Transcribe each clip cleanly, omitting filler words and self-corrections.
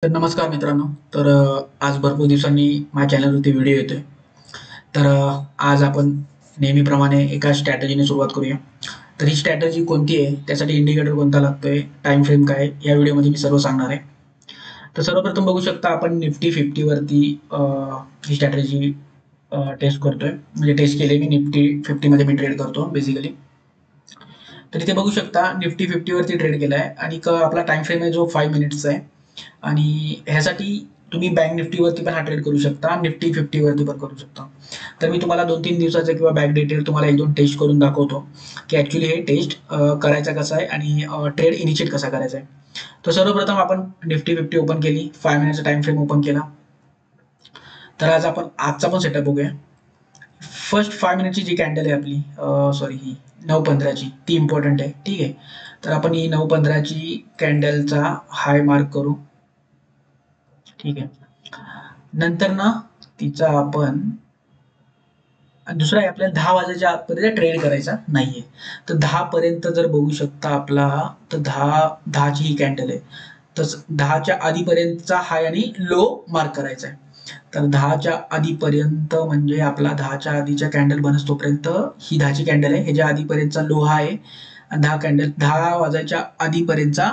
तर नमस्कार मित्रांनो. आज भरपूर दिवसांनी माझ्या चॅनलवरती व्हिडिओ येतोय. आज आपण नेहमीप्रमाणे एका स्ट्रॅटेजीने सुरुवात करूया. तर ही स्ट्रॅटेजी कोणती आहे, त्यासाठी इंडिकेटर कोणता लागतोय, टाइम फ्रेम काय आहे, या व्हिडिओमध्ये मी सर्व सांगणार आहे. तर सर्वप्रथम बघू शकता आपण निफ्टी 50 वरती ही स्ट्रॅटेजी टेस्ट करतोय. म्हणजे टेस्ट केली मी. निफ्टी 50 मध्ये मी ट्रेड करतो बेसिकली. तर इथे बघू शकता निफ्टी 50 वरती ट्रेड केलाय आणि आपला टाइम फ्रेम आहे जो 5 मिनिट्सचा आहे. आणि ह्यासाठी तुम्ही बँक निफ्टीवरती पण हा ट्रेड करू शकता, निफ्टी 50 वरती पण करू शकता. तर मी तुम्हाला 2-3 दिवसाचे किंवा बॅक डिटेल तुम्हाला 1-2 टेस्ट करून दाखवतो की ऍक्च्युली हे टेस्ट करायचा कसा आहे आणि ट्रेड इनिशिएट कसा करायचा आहे. तर सर्वप्रथम आपण निफ्टी 50 ओपन केली, 5 मिनिटचा टाइम फ्रेम ओपन केला. तर आज आपण आजचा पण सेटअप बघूया. फर्स्ट 5 मिनिटची जी कॅन्डल आहे आपली, सॉरी ही 9:15ची, ती इम्पॉर्टंट आहे. ठीक आहे. तर आपण ही 9:15ची कॅन्डलचा हाय मार्क करू. ठीक आहे. नंतर ना तिचा आपण दुसरा आहे, आपल्याला 10 वाजायच्या आतपर्यंत ट्रेड करायचा नाहीये. तर 10 पर्यंत जर बघू शकता आपला, तर 10ची ही कॅन्डल आहे. तर 10च्या आधीपर्यंतचा हाय आणि लो मार्क करायचा आहे. तर 10च्या आधीपर्यंत म्हणजे आपला 10च्या आधीच्या कॅन्डल बनसतोपर्यंत ही 10ची कॅन्डल आहे. ह्याच्या आधीपर्यंतचा लो हा आहे आणि 10 वाजायच्या आधीपर्यंतचा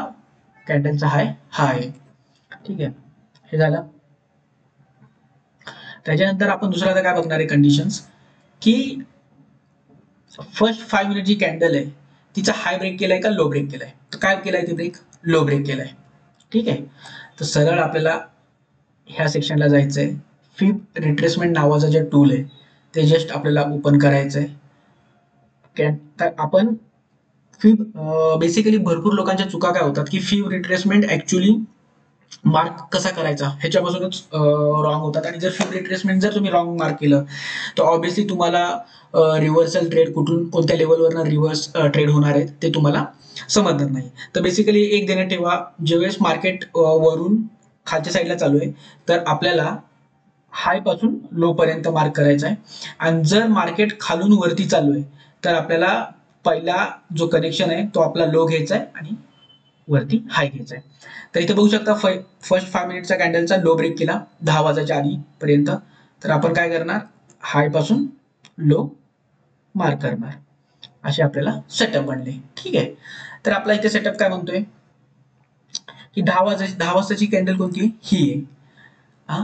कॅन्डलचा हाय हा आहे. ठीक आहे. हे झालं. त्याच्यानंतर आपण दुसरा आता काय बघणार आहे कंडिशन्स, की फर्स्ट 5 मिनिट जी कॅन्डल आहे तिचा हाय ब्रेक केलाय का लो ब्रेक केलाय. तर काय केलाय ते ब्रेक, लो ब्रेक केलाय. ठीक आहे. तर सरळ आपल्याला ह्या सेक्शनला जायचंय. फिब रिट्रेसमेंट नावाचा जे टूल आहे ते जस्ट आपल्याला ओपन करायचंय. तर आपण फिब बेसिकली भरपूर लोकांच्या चुका काय होतात की फिब रिट्रेसमेंट ऍक्च्युली मार्क कसा करायचा ह्याच्यापासूनच रॉंग होतात. आणि जर फिब रिट्रेसमेंट जर तुम्ही रॉंग मार्क केलं तर ऑब्व्हियसली तुम्हाला रिव्हर्सल ट्रेड कुठून कोणत्या लेवलवरनं रिव्हर्स ट्रेड होणार आहे ते तुम्हाला समजणार नाही. तर बेसिकली एक देण्यात ठेवा, ज्यावेळेस मार्केट वरून खालच्या साईडला चालू आहे तर आपल्याला हाय पासून लो पर्यंत मार्क करायचा आहे. आणि जर मार्केट खालून वरती चालू आहे तर आपल्याला पहिला जो कनेक्शन आहे तो आपला लो घ्यायचा आहे आणि वरती हाय घ्यायचा आहे. तर इथे बघू शकता फर्स्ट 5 मिनिटचा कॅन्डलचा लो ब्रेक केला 10 वाजायच्या आधीपर्यंत. तर आपण काय करणार, हाय पासून लो मार्क करणार. असे आपल्याला सेटअप बनले. ठीक आहे. तर आपला इथे सेटअप काय म्हणतोय की 10 वाजताची कॅन्डल कोणती आहे, ही आहे. हा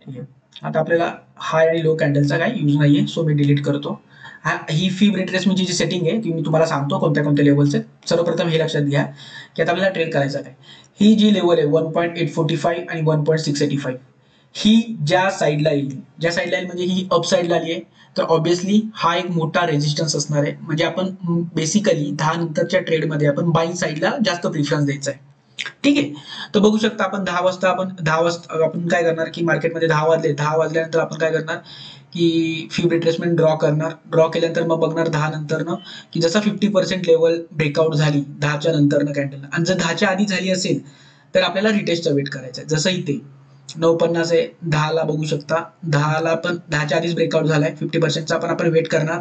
ठीक आहे. आता आपल्याला हाय आणि लो कॅन्डलचा काय यूज नाहीये, सो मी डिलीट करतो. ही फिब रिट्रेसमेंटची जी सेटिंग आहे ती मी तुम्हाला सांगतो कोणत्या कोणत्या लेवलचे. सर्वप्रथम हे लक्षात घ्या की आता आपल्याला ट्रेड करायचा काय, ही जी लेवल आहे 1.845 आणि 1.685 ही ज्या साईडला येईल, म्हणजे ही अप साईडला आली आहे तर ऑब्व्हियसली हा एक मोठा रेजिस्टन्स असणार आहे. म्हणजे आपण बेसिकली 10 नंतरच्या ट्रेडमध्ये आपण बाईंग साईडला जास्त प्रिफरन्स द्यायचा आहे. ठीक आहे. तर बघू शकता आपण 10 वाजता आपण काय करणार की मार्केटमध्ये 10 वाजले, 10 वाजल्यानंतर आपण काय करणार की फिब रिट्रेसमेंट ड्रॉ करणार. ड्रॉ केल्यानंतर मग बघणार 10 नंतरनं की जसा 50% लेवल ब्रेकआउट झाली 10च्या नंतरनं कॅन्डल, आणि जर 10च्या आधी झाली असेल तर आपल्याला रिटेस्टचा वेट करायचा आहे. जसं इथे 9:50 आहे, 10ला बघू शकता, 10ला पण 10च्या आधीच ब्रेकआउट झालाय. 50%चा आपण वेट करणार.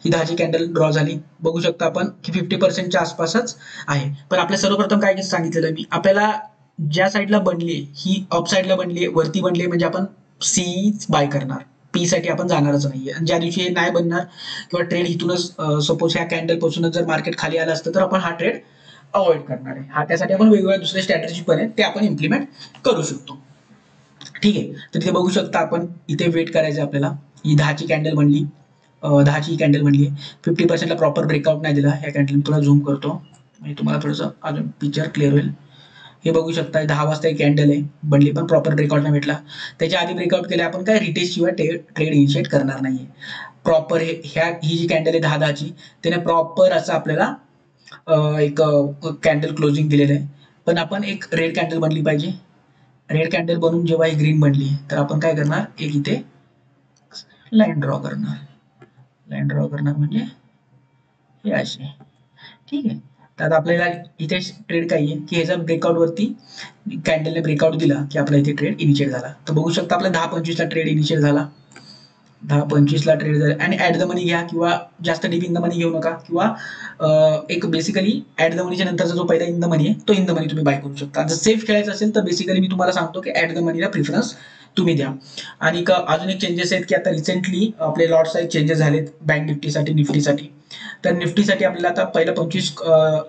ही 10ची कॅन्डल ड्रॉ झाली, बघू शकता आपण की 50%च्या आसपासच आहे. पण आपल्या सर्वप्रथम काय सांगितलेलं मी आपल्याला, ज्या साईडला बनली ही अप साईडला बनली, वरती बनली म्हणजे आपण सी बाय करणार. पी साठी आपण जाणारच नाहीये. आणि ज्या दिवशी हे नाही बनणार किंवा ट्रेड इथूनच सपोज ह्या कॅन्डल पासूनच जर मार्केट खाली आलं असतं तर आपण हा ट्रेड अवॉइड करणार आहे. हा त्यासाठी आपण वेगवेगळ्या दुसरे स्ट्रॅटेजी पण आहेत ते आपण इम्प्लिमेंट करू शकतो. ठीक आहे. तर तिथे बघू शकता आपण इथे वेट करायचं आपल्याला. ही 10ची कॅन्डल बनली, 10ची कॅन्डल बनली, 50%ला प्रॉपर ब्रेकआउट नाही दिला. ह्या कॅन्डल तुला झूम करतो म्हणजे तुम्हाला थोडंसं अजून पिक्चर क्लिअर होईल. हे बघू शकता 10 वाजता एक कॅन्डल आहे बनली पण प्रॉपर ब्रेकआउट नाही भेटला. त्याच्या आधी ब्रेकआउट केले आपण काय रिटेस्ट शिवाय ट्रेड इनिशिएट करणार नाहीये. प्रॉपर ही जी कॅन्डल आहे 10-10ची त्याने प्रॉपर असं आपल्याला एक कॅन्डल क्लोजिंग दिलेलं आहे. पण आपण एक रेड कॅन्डल बनली पाहिजे. रेड कॅन्डल बनून जेव्हा ही ग्रीन बनली तर आपण काय करणार, एक इथे लाईन ड्रॉ करणार. लाईन ड्रॉ करणार म्हणजे हे असे. ठीक आहे. तर आता आपल्याला इथे ट्रेड काय आहे की ह्याचा ब्रेकआउट वरती कॅन्डलने ब्रेकआउट दिला की आपला इथे ट्रेड इनिशिएट झाला. तर बघू शकता आपला 10:25 ला ट्रेड इनिशिएट झाला. 10:25 ला ट्रेड झाले आणि ऍट द मनी घ्या किंवा जास्त डीप इन द मनी घेऊ नका किंवा एक बेसिकली ऍट द मनीच्या नंतरचा जो पहिला इन द मनी आहे तो इन द मनी तुम्ही बाय करू शकता. जर सेफ खेळायचं असेल तर बेसिकली मी तुम्हाला सांगतो की ऍट द मनीला प्रिफरन्स तुम्ही द्या. आणि अजून एक चेंजेस आहेत की आता रिसेंटली आपले लॉट साईज चेंजेस झालेत बँक निफ्टीसाठी निफ्टीसाठी. तर निफ्टीसाठी आपल्याला आता पहिलं 25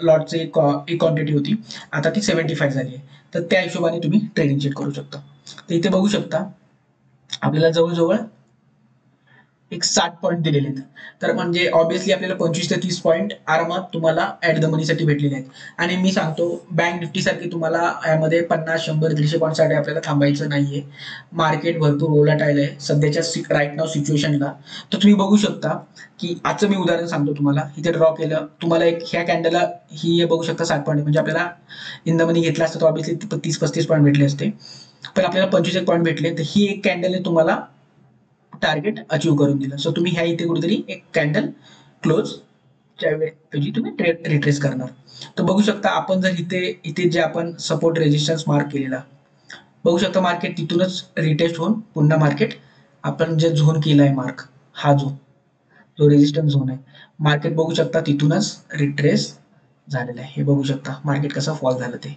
लॉटची एक क्वांटिटी होती, आता ती 75 झाली आहे. तर त्या हिशोबाने तुम्ही ट्रेडिंग चेक करू शकता. तर इथे बघू शकता आपल्याला जवळजवळ एक 60 पॉईंट दिलेले आहेत. तर म्हणजे ऑब्व्हियसली आपल्याला 25 ते 30 पॉईंट आरामात तुम्हाला ऍट द मनीसाठी भेटलेले आहेत. आणि मी सांगतो बँक निफ्टी सारखी तुम्हाला यामध्ये 50, 100, 150 पॉईंटसाठी आपल्याला थांबायचं नाहीये. मार्केट भरपूर वोलाटाईल आहे सध्याच्या राईट नाव सिच्युएशनला. तर तुम्ही बघू शकता की आजचं मी उदाहरण सांगतो तुम्हाला. इथे ड्रॉ केलं तुम्हाला एक ह्या कॅन्डलला ही बघू शकता 60 पॉईंट, म्हणजे आपल्याला इन द मनी घेतला असतं तर ऑब्व्हियसली 30-35 पॉईंट भेटले असते, पण आपल्याला 25 पॉईंट भेटले. तर ही एक कॅन्डलने तुम्हाला टार्गेट अचीव करून दिलं. सो तुम्ही ह्या इथे कुठेतरी एक कॅन्डल क्लोज च्या वेळी तुम्ही ट्रेड रिट्रेस करणार. तर बघू शकता आपण जर इथे जे आपण सपोर्ट रेजिस्टन्स मार्क केलेला बघू शकता, मार्केट तिथूनच रिटेस्ट होऊन पुन्हा मार्केट आपण जे झोन केलाय मार्क, हा जो रेजिस्टन्स झोन आहे, मार्केट बघू शकता तिथूनच रिट्रेस झालेलं आहे. हे बघू शकता मार्केट कसं फॉल झालं ते.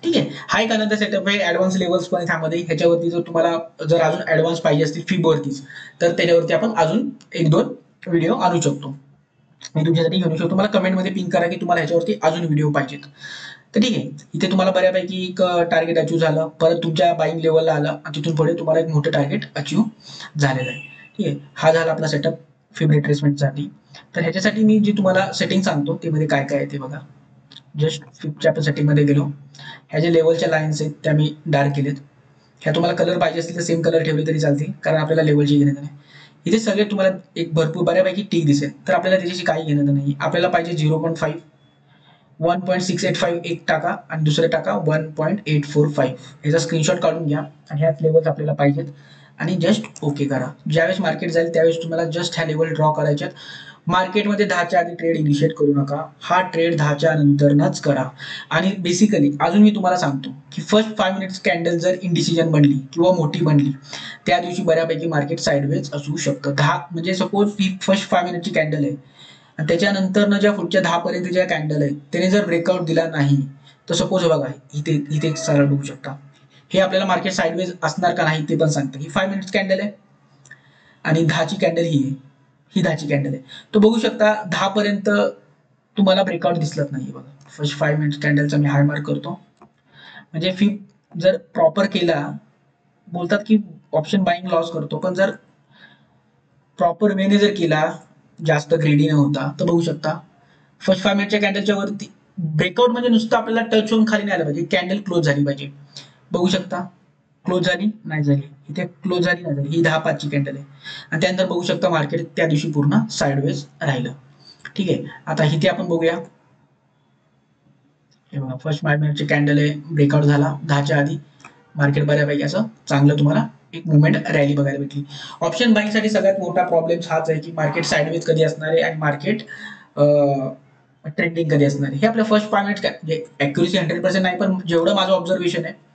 ठीक आहे, हा एक आनंद सेटअप आहे. ऍडव्हान्स लेवल्स पण त्यामध्ये ह्याच्यावरती जर तुम्हाला जर अजून ऍडव्हान्स पाहिजे असतील फिबवरतीच तर त्याच्यावरती आपण अजून 1-2 व्हिडिओ आणू शकतो. मी तुमच्यासाठी घेऊन शकतो. मला कमेंटमध्ये पिंक करा की तुम्हाला ह्याच्यावरती अजून व्हिडिओ पाहिजेत. तर ठीक आहे, इथे तुम्हाला बऱ्यापैकी एक टार्गेट अचीव झालं, परत तुमच्या बाईंग लेवलला आलं आणि तिथून पुढे तुम्हाला एक मोठं टार्गेट अचीव झालेलं आहे. ठीक आहे, हा झाला आपला सेटअप फिब रिट्रेसमेंटसाठी. तर ह्याच्यासाठी मी जी तुम्हाला सेटिंग सांगतो ते मध्ये काय काय आहे ते बघा. जस्ट फिबच्या आपण सेटिंग मध्ये गेलो. ह्या जे लेवलच्या लाईन्स आहेत त्या मी डार्क केलेत. ह्या तुम्हाला कलर पाहिजे असतील तर सेम कलर ठेवले तरी चालतील, कारण आपल्याला लेवलची घेणं नाही. इथे सगळे तुम्हाला एक भरपूर बऱ्यापैकी टिक दिसेल, तर आपल्याला त्याच्याशी काही घेणं नाही. आपल्याला पाहिजे 0.5, 1.685 एक टाका आणि दुसरे टाका 1.845. ह्याचा स्क्रीनशॉट काढून घ्या आणि ह्याच लेवल्स आपल्याला पाहिजेत आणि जस्ट ओके करा. ज्यावेळेस मार्केट जाईल त्यावेळेस तुम्हाला जस्ट ह्या लेवल ड्रॉ करायच्यात. मार्केटमध्ये 10च्या आधी ट्रेड इनिशिएट करू नका, हा ट्रेड 10च्या नंतरच करा. आणि बेसिकली अजून मी तुम्हाला सांगतो की फर्स्ट 5 मिनिट्स कॅन्डल जर इनडिसिजन बनली किंवा मोठी बनली त्या दिवशी बऱ्यापैकी मार्केट साईडवेज असू शकतं. 10 म्हणजे सपोज ही फर्स्ट 5 मिनिटची कॅन्डल आहे आणि त्याच्यानंतर ज्या पुढच्या 10 पर्यंत ज्या कॅन्डल आहेत त्याने जर ब्रेकआउट दिला नाही तर सपोज बघा इथे एक सरळ बघू शकता, हे आपल्याला मार्केट साईडवेज असणार का नाही ते पण सांगतं. ही 5 मिनिट्स कॅन्डल आहे आणि 10ची कॅन्डल ही आहे, ही 10ची कॅन्डल आहे. तो बघू शकता 10 पर्यंत तुम्हाला ब्रेकआउट दिसलत नाही. बघा फर्स्ट 5 मिनिट्स कॅन्डलचा मी हाय मार्क करतो. म्हणजे फिब जर प्रॉपर केला, बोलतात की ऑप्शन बाईंग लॉस करतो, पण जर प्रॉपर वेने जर केला, जास्त ग्रेडी न होता, तर बघू शकता फर्स्ट 5 मिनिटच्या कॅन्डलच्या वरती ब्रेकआउट म्हणजे नुसतं आपल्याला टच होऊन खाली नाही आलं पाहिजे, कॅन्डल क्लोज झाली पाहिजे. बघू शकता क्लोज झाली नाही झाली, इथे क्लोज झाली नाही झाली, ही 10-5ची कॅन्डल आहे. आणि त्यानंतर बघू शकता मार्केट त्या दिवशी पूर्ण साईडवेज राहिलं. ठीक आहे, आता इथे आपण बघूया. हे बघा फर्स्ट 5 मिनिटची कॅन्डल आहे, ब्रेकआउट झाला 10च्या आधी, मार्केट बऱ्यापैकी असं चांगलं तुम्हाला एक मुवमेंट रॅली बघायला भेटली. ऑप्शन बाईंगसाठी सगळ्यात मोठा प्रॉब्लेम हाच आहे की मार्केट साईडवेज कधी असणार आहे आणि मार्केट ट्रेंडिंग कधी असणार आहे. हे आपल्या फर्स्ट 5 मिनिट म्हणजे ऍक्युरेसी 100% नाही, पण जेवढं माझं ऑब्झर्वेशन आहे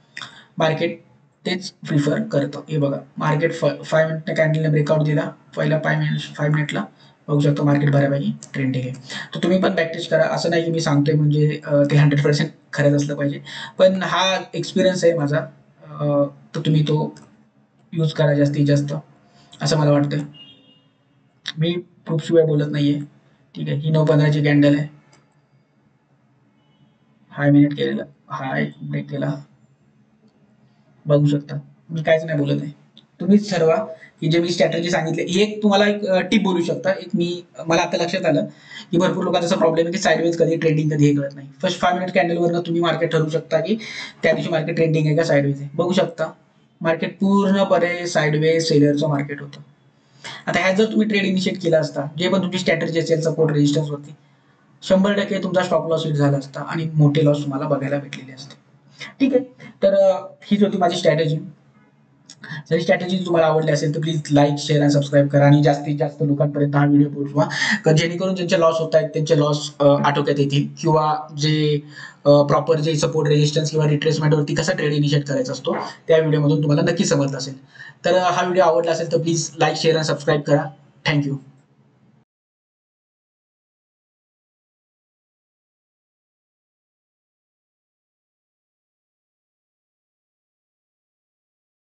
मार्केट तेच प्रिफर करतं. हे बघा मार्केट 5 मिनिट कॅन्डलने ब्रेकआउट दिला, पहिला 5 मिनिटला बघू शकतो मार्केट बऱ्यापैकी ट्रेंडिंग आहे. तर तुम्ही पण प्रॅक्टिस करा. असं नाही की मी सांगतोय म्हणजे ते 100% खरंच असलं पाहिजे, पण हा एक्सपिरियन्स आहे माझा, तर तुम्ही तो यूज करा जास्तीत जास्त असं मला वाटतंय. मी प्रूफ शिवाय बोलत नाहीये. ठीक आहे, ही 9:15ची कॅन्डल आहे, हाय मिनिट केलेला, हाय ब्रेक केला, बघू शकता. मी काहीच नाही बोलत आहे, तुम्हीच ठरवा की जे मी स्ट्रॅटेजी सांगितले. ही एक तुम्हाला एक टिप बोलू शकता. एक मला आता लक्षात आलं की भरपूर लोकांचा असा प्रॉब्लेम आहे की साईडवेज कधी ट्रेंडिंग कधी हे कळत नाही. फर्स्ट 5 मिनिट कॅन्डलवरनं तुम्ही मार्केट ठरवू शकता की त्या दिवशी मार्केट ट्रेंडिंग आहे का साईडवेज आहे. बघू शकता मार्केट पूर्णपणे साईडवेज सेलरचं मार्केट होतं. आता ह्यात जर तुम्ही ट्रेड इनिशिएट केला असता, जे पण तुमची स्ट्रॅटेजी असेल सपोर्ट रेजिस्टन्स वरती, 100% तुमचा स्टॉप लॉस हिट झाला असता आणि मोठे लॉस तुम्हाला बघायला भेटलेले असते. ठीक आहे, तर हीच होती माझी स्ट्रॅटेजी. जर स्ट्रॅटेजी तुम्हाला आवडली असेल तर प्लीज लाईक, शेअर आणि सबस्क्राईब करा आणि जास्तीत जास्त लोकांपर्यंत हा व्हिडिओ पोहोचवा, जेणेकरून ज्यांचे लॉस होत आहेत त्यांचे लॉस आटोक्यात येतील किंवा जे प्रॉपर जे सपोर्ट रेजिस्टन्स किंवा रिट्रेसमेंट वरती कसा ट्रेड इनिशिएट करायचा असतो त्या व्हिडिओमधून तुम्हाला नक्की समजलं असेल. तर हा व्हिडिओ आवडला असेल तर प्लीज लाईक शेअर आणि सबस्क्राईब करा. थँक्यू.